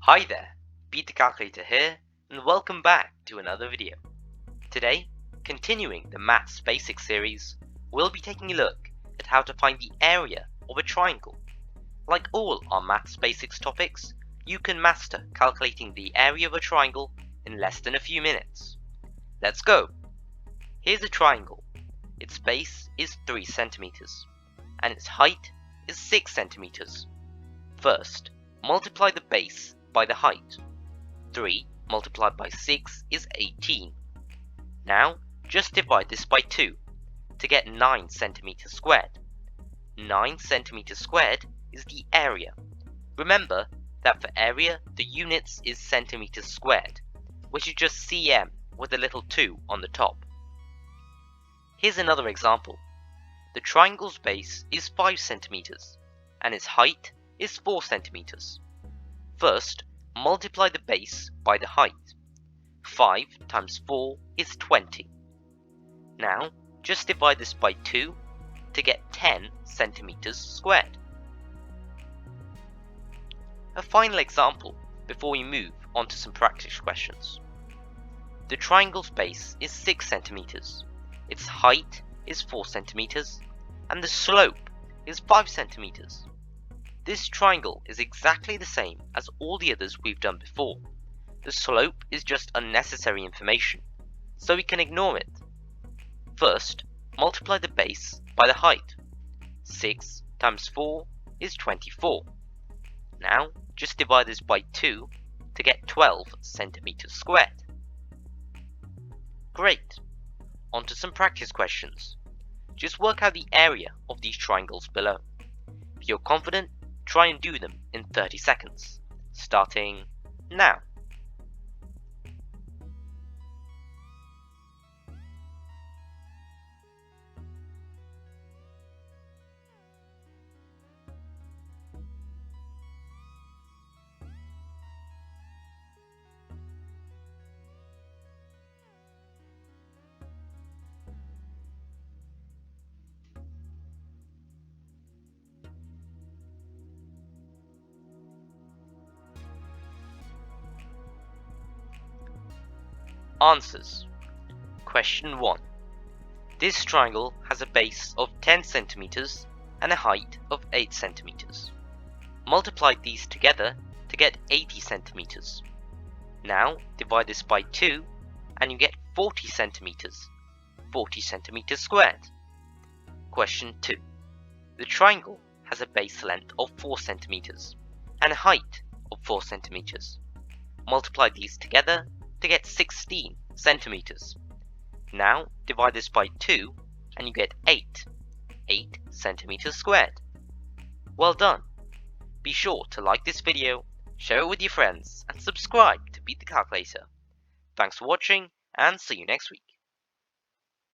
Hi there, Beat the Calculator here, and welcome back to another video. Today, continuing the Maths Basics series, we'll be taking a look at how to find the area of a triangle. Like all our Maths Basics topics, you can master calculating the area of a triangle in less than a few minutes. Let's go! Here's a triangle. Its base is 3 centimeters, and its height is 6 centimeters. First, multiply the base by the height. 3 multiplied by 6 is 18. Now, just divide this by 2 to get 9 centimeters squared. 9 centimeters squared is the area. Remember that for area, the units is centimeters squared, which is just cm with a little 2 on the top. Here's another example. The triangle's base is 5 centimeters, and its height is 4 centimeters. First, multiply the base by the height. 5 times 4 is 20. Now, just divide this by 2 to get 10 centimeters squared. A final example before we move on to some practice questions. The triangle's base is 6 centimeters, its height is 4 centimeters, and the slope is 5 centimeters. This triangle is exactly the same as all the others we've done before. The slope is just unnecessary information, so we can ignore it. First, multiply the base by the height. 6 times 4 is 24. Now, just divide this by 2 to get 12 centimeters squared. Great! On to some practice questions. Just work out the area of these triangles below. If you're confident, try and do them in 30 seconds, starting now. Answers. Question 1. This triangle has a base of 10 centimeters and a height of 8 centimeters. Multiply these together to get 80 centimeters. Now divide this by 2 and you get 40 centimeters. 40 centimeters squared. Question 2. The triangle has a base length of 4 centimeters and a height of 4 centimeters. Multiply these together to get 16 centimeters. Now divide this by 2 and you get 8 centimeters squared. Well done! Be sure to like this video, share it with your friends, and subscribe to Beat the Calculator. Thanks for watching, and see you next week.